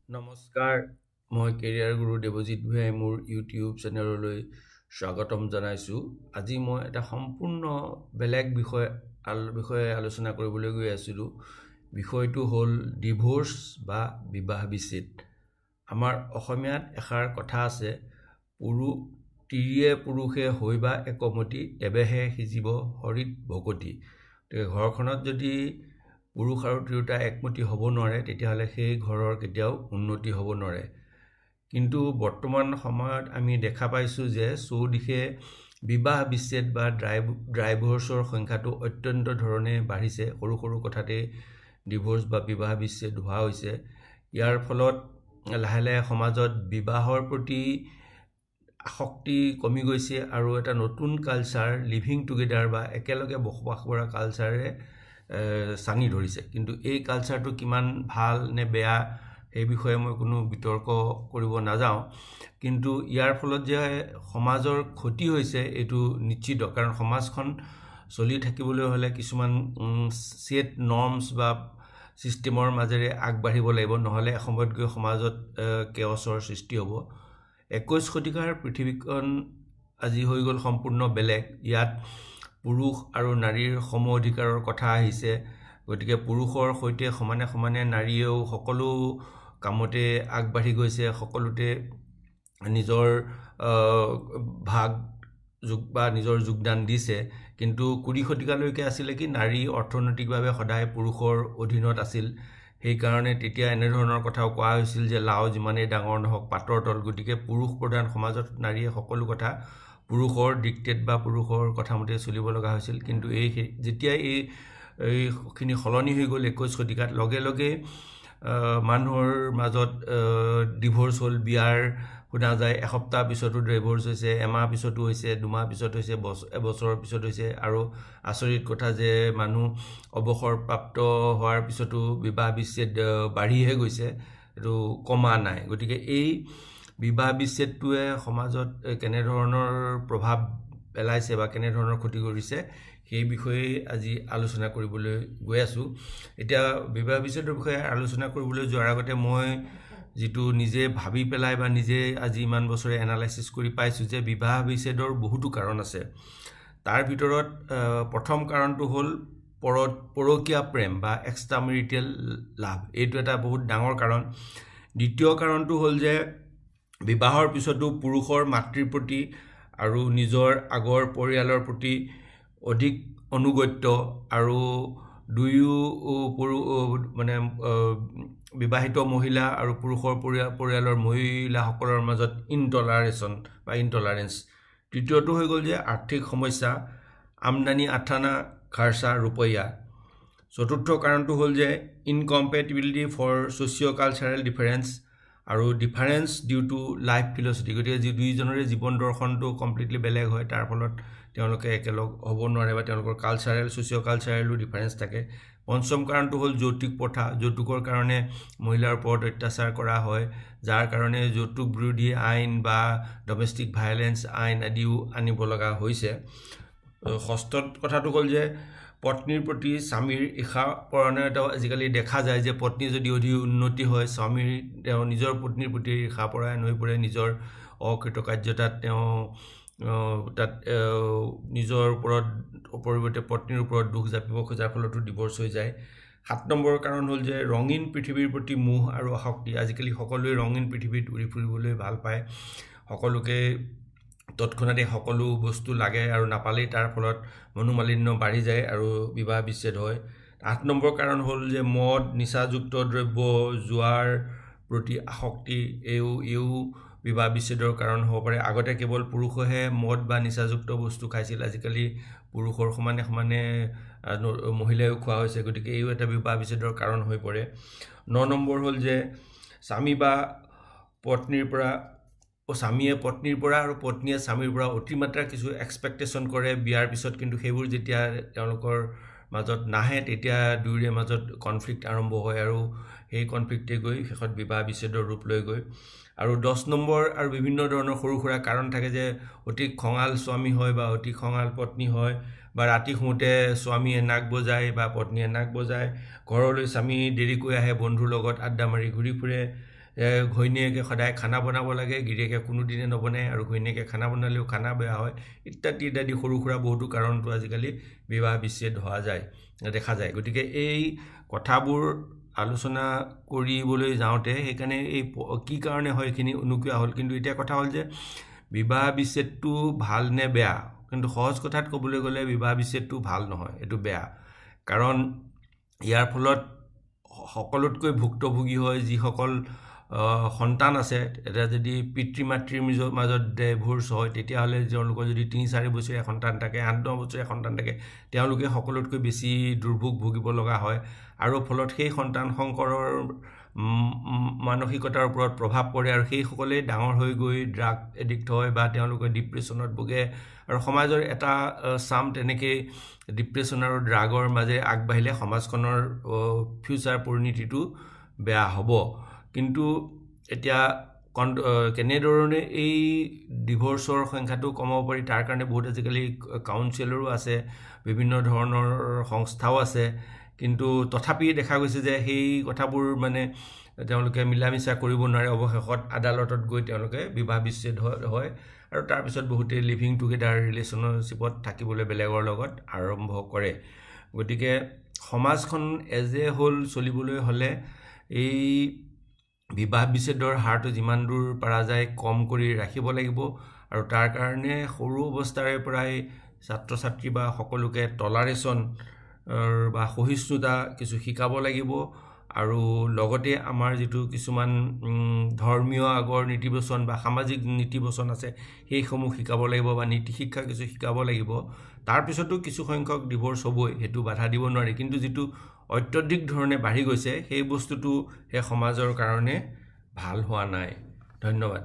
নমস্কাৰ মই কেৰিয়াৰ গুৰু দেৱজিৎ ভূঞাই মোৰ ইউটিউব চেনেললৈ স্বাগতম জনাইছোঁ। আজি মই এটা সম্পূৰ্ণ বেলেগ বিষয়ে আলোচনা কৰিবলৈ গৈ আছিলোঁ। বিষয়টো হ'ল ডিভোৰ্স বা বিবাহ বিচ্ছেদ। আমাৰ অসমীয়াত এষাৰ কথা আছে, তিৰিয়ে পুৰুষে হৈবা একমতি, তেৱেহে সিজিব হৰিত ভকতি। ঘৰখনত যদি পুৰুষ আৰু তিৰোতা একমতি হ'ব নোৱাৰে তেতিয়াহ'লে সেই ঘৰৰ কেতিয়াও উন্নতি হ'ব নোৱাৰে। কিন্তু বৰ্তমান সময়ত আমি দেখা পাইছোঁ যে চৌদিশে বিবাহ বিচ্ছেদ বা ডাইভৰ্চৰ সংখ্যাটো অত্যন্ত ধৰণে বাঢ়িছে। সৰু সৰু কথাতে ডিভোৰ্চ বা বিবাহ বিচ্ছেদ হোৱা হৈছে। ইয়াৰ ফলত লাহে লাহে সমাজত বিবাহৰ প্ৰতি আসক্তি কমি গৈছে আৰু এটা নতুন কালচাৰ লিভিং টুগেডাৰ বা একেলগে বসবাস কৰা কালচাৰে চানি ধৰিছে। কিন্তু এই কালচাৰটো কিমান ভাল নে বেয়া সেই বিষয়ে মই কোনো বিতৰ্ক কৰিব নাযাওঁ। কিন্তু ইয়াৰ ফলত যে সমাজৰ ক্ষতি হৈছে এইটো নিশ্চিত, কাৰণ সমাজখন চলি থাকিবলৈ হ'লে কিছুমান ছেট নৰ্মছ বা ছিষ্টেমৰ মাজেৰে আগবাঢ়িব লাগিব, নহ'লে এসময়ত গৈ সমাজত কেঅছৰ সৃষ্টি হ'ব। 21 শতিকাৰ পৃথিৱীখন আজি হৈ গ'ল সম্পূৰ্ণ বেলেগ। ইয়াত পুৰুষ আৰু নাৰীৰ সম অধিকাৰৰ কথা আহিছে। গতিকে পুৰুষৰ সৈতে সমানে সমানে নাৰীয়েও সকলো কামতে আগবাঢ়ি গৈছে, সকলোতে নিজৰ ভাগ বা নিজৰ যোগদান দিছে। কিন্তু 20 শতিকালৈকে আছিলে কি নাৰী অৰ্থনৈতিকভাৱে সদায় পুৰুষৰ অধীনত আছিল। সেইকাৰণে তেতিয়া এনেধৰণৰ কথাও কোৱা হৈছিল যে লাও যিমানেই ডাঙৰ নহওক পাতৰ তল। গতিকে পুৰুষ প্ৰধান সমাজত নাৰীয়ে সকলো কথা পুৰুষৰ ডিক্টেট বা পুৰুষৰ কথামতে চলিব লগা হৈছিল। কিন্তু যেতিয়াই এইখিনি সলনি হৈ গ'ল 21 শতিকাত, লগে লগে মানুহৰ মাজত ডিভোৰ্চ হ'ল। বিয়াৰ শুনা যায়, এসপ্তাহ পিছতো ডিভোৰ্চ হৈছে, এমাহ পিছতো হৈছে, 2 মাহ পিছত হৈছে, এবছৰৰ পিছত হৈছে। আৰু আচৰিত কথা যে মানুহ অৱসৰপ্ৰাপ্ত হোৱাৰ পিছতো বিবাহ বিচ্ছেদ বাঢ়িহে গৈছে, এইটো কমা নাই। গতিকে এই বিবাহ বিচ্ছেদটোৱে সমাজত কেনেধৰণৰ প্ৰভাৱ পেলাইছে বা কেনেধৰণৰ ক্ষতি কৰিছে সেই বিষয়ে আজি আলোচনা কৰিবলৈ গৈ আছোঁ। এতিয়া বিবাহ বিচ্ছেদৰ বিষয়ে আলোচনা কৰিবলৈ যোৱাৰ আগতে মই যিটো নিজে ভাবি পেলাই বা নিজে আজি ইমান বছৰে এনালাইচিছ কৰি পাইছোঁ যে বিবাহ বিচ্ছেদৰ বহুতো কাৰণ আছে। তাৰ ভিতৰত প্ৰথম কাৰণটো হ'ল পৰকীয়া প্ৰেম বা এক্সট্ৰা মেৰিটেল লাভ। এইটো এটা বহুত ডাঙৰ কাৰণ। দ্বিতীয় কাৰণটো হ'ল যে বিবাহৰ পিছতো পুৰুষৰ মাতৃৰ প্ৰতি আৰু নিজৰ আগৰ পৰিয়ালৰ প্ৰতি অধিক অনুগত্য, আৰু বিবাহিত মহিলা আৰু পুৰুষৰ পৰিয়ালৰ মহিলাসকলৰ মাজত ইনটলাৰেঞ্চ। তৃতীয়টো হৈ গ'ল যে আৰ্থিক সমস্যা, আমদানি আঠানা খাৰচা ৰুপৈয়া। চতুৰ্থ কাৰণটো হ'ল যে incompatibility for socio' cultural difference আৰু difference due to life philosophy. গতিকে দুয়োজনৰে জীৱন দৰ্শনটো কমপ্লিটলি বেলেগ হয়, তাৰ ফলত তেওঁলোকে একেলগ হ'ব নোৱাৰে বা তেওঁলোকৰ ছ'চিঅ' কালচাৰেলো ডিফাৰেঞ্চ থাকে। পঞ্চম কাৰণটো হ'ল যৌতুক প্ৰথা। যৌতুকৰ কাৰণে মহিলাৰ ওপৰত অত্যাচাৰ কৰা হয়, যাৰ কাৰণে যৌতুক বিৰোধী আইন বা ডমেষ্টিক ভায়লেঞ্চ আইন আদিও আনিব লগা হৈছে। ষষ্ঠ কথাটো হ'ল যে পত্নীৰ প্ৰতি স্বামীৰ ঈৰ্ষাপৰায়ণতাও আজিকালি দেখা যায় যে পত্নী যদি অধিক উন্নতি হয়, তেওঁ নিজৰ পত্নীৰ প্ৰতি ঈৰ্ষাপৰায়ণ হৈ পৰে। নিজৰ অকৃতকাৰ্যতাত তেওঁ তাত নিজৰ পৰিৱৰ্তে পত্নীৰ ওপৰত দোষ জাপিব খোজাৰ ফলতো ডিভোৰ্চ হৈ যায়। 7 নম্বৰ কাৰণ হ'ল যে ৰঙীন পৃথিৱীৰ প্ৰতি মোহ আৰু আসক্তি। আজিকালি সকলোৱে ৰঙীন পৃথিৱীত উৰি ফুৰিবলৈ ভাল পায়, সকলোকে তৎক্ষণাতে সকলো বস্তু লাগে আৰু নাপালেই তাৰ ফলত মনোমালিন্য বাঢ়ি যায় আৰু বিবাহ বিচ্ছেদ হয়। 8 নম্বৰ কাৰণ হ'ল যে মদ, নিচাযুক্ত দ্ৰব্য, জুৱাৰ প্ৰতি আসক্তি। এইও বিবাহ বিচ্ছেদৰ কাৰণ হ'ব পাৰে। আগতে কেৱল পুৰুষেহে মদ বা নিচাযুক্ত বস্তু খাইছিল, আজিকালি পুৰুষৰ সমানে সমানে মহিলাইও খোৱা হৈছে। গতিকে এইও এটা বিবাহ বিচ্ছেদৰ কাৰণ হৈ পৰে। 9 নম্বৰ হ'ল যে স্বামীয়ে পত্নীৰ পৰা আৰু পত্নীয়ে স্বামীৰ পৰা অতিমাত্ৰা কিছু এক্সপেক্টেশ্যন কৰে বিয়াৰ পিছত, কিন্তু সেইবোৰ যেতিয়া তেওঁলোকৰ মাজত নাহে তেতিয়া দুয়োৰে মাজত কনফ্লিক্ট আৰম্ভ হয় আৰু সেই কনফ্লিক্টে গৈ শেষত বিবাহ বিচ্ছেদৰ ৰূপ লৈ গৈ। আৰু 10 নম্বৰ আৰু বিভিন্ন ধৰণৰ সৰু সুৰা কাৰণ থাকে যে অতি খঙাল স্বামী হয় বা অতি খঙাল পত্নী হয়, বা ৰাতি শুওঁতে স্বামীয়ে নাক বজায় বা পত্নীয়ে নাক বজায়, ঘৰলৈ স্বামী দেৰিকৈ আহে, বন্ধুৰ লগত আড্ডা মাৰি ঘূৰি ফুৰে, ঘৈণীয়েকে সদায় খানা বনাব লাগে, গিৰিয়েকে কোনোদিনে নবনায়, আৰু ঘৈণীয়েকে খানা বনালেও খানা বেয়া হয়, ইত্যাদি ইত্যাদি সৰু সুৰা বহুতো কাৰণটো আজিকালি বিবাহ বিচ্ছেদ দেখা যায়। গতিকে এই কথাবোৰ আলোচনা কৰিবলৈ যাওঁতে সেইকাৰণে এই কি কাৰণে হয় এইখিনি অনুকোৱা হ'ল। কিন্তু এতিয়া কথা হ'ল যে বিবাহ বিচ্ছেদটো ভাল নে বেয়া, কিন্তু সহজ কথাত ক'বলৈ গ'লে বিবাহ বিচ্ছেদটো ভাল নহয়, এইটো বেয়া। কাৰণ ইয়াৰ ফলত সকলোতকৈ ভুক্তভোগী হয় যিসকল সন্তান আছে। এটা যদি পিতৃ মাতৃৰ মাজত ডিভোৰ্চ হয়, তেতিয়াহ'লে তেওঁলোকৰ যদি ৩-৪ বছৰীয়া সন্তান থাকে, ৮-৯ বছৰীয়া সন্তান থাকে, তেওঁলোকে সকলোতকৈ বেছি দুৰ্ভোগ ভুগিব লগা হয়। আৰু ফলত সেই সন্তান সংকৰৰ মানসিকতাৰ ওপৰত প্ৰভাৱ পৰে, আৰু সেইসকলেই ডাঙৰ হৈ গৈ ড্ৰাগ এডিক্ট হয় বা তেওঁলোকে ডিপ্ৰেশ্যনত ভোগে। আৰু সমাজৰ এটা চাম তেনেকৈ ডিপ্ৰেশ্যন আৰু ড্ৰাগৰ মাজে আগবাঢ়িলে সমাজখনৰ ফিউচাৰ পৰিণতিটো বেয়া হ'ব। কিন্তু এতিয়া কেনেধৰণে এই ডিভোৰ্চৰ সংখ্যাটো কমাব পাৰি, তাৰ কাৰণে বহুত আজিকালি কাউন্সিলৰো আছে, বিভিন্ন ধৰণৰ সংস্থাও আছে। কিন্তু তথাপি দেখা গৈছে যে সেই কথাবোৰ তেওঁলোকে মিলা মিছা কৰিব নোৱাৰে। অৱশেষত আদালতত গৈ তেওঁলোকে বিবাহ বিচ্ছেদ হয়, আৰু তাৰপিছত বহুতে লিভিং টুগেডাৰ ৰিলেশ্যনশ্বিপত থাকিবলৈ বেলেগৰ লগত আৰম্ভ কৰে। গতিকে সমাজখন এজ এ হোল চলিবলৈ হ'লে এই বিবাহ বিচ্ছেদৰ হাৰটো যিমান দূৰ পৰা যায় কম কৰি ৰাখিব লাগিব। আৰু তাৰ কাৰণে সৰু অৱস্থাৰে পৰাই ছাত্ৰ ছাত্ৰী বা সকলোকে টলাৰেশ্যন বা সহিষ্ণুতা কিছু শিকাব লাগিব। আৰু লগতে আমাৰ যিটো কিছুমান ধৰ্মীয় আগৰ নীতিবচন বা সামাজিক নীতিবচন আছে, সেইসমূহ শিকাব লাগিব বা নীতি শিক্ষা কিছু শিকাব লাগিব। তাৰপিছতো কিছু সংখ্যক ডিভোৰ্চ হ'বই, সেইটো বাধা দিব নোৱাৰি। কিন্তু যিটো অত্যধিক ধৰণে বাঢ়ি গৈছে, সেই বস্তুটো সেই সমাজৰ কাৰণে ভাল হোৱা নাই। ধন্যবাদ।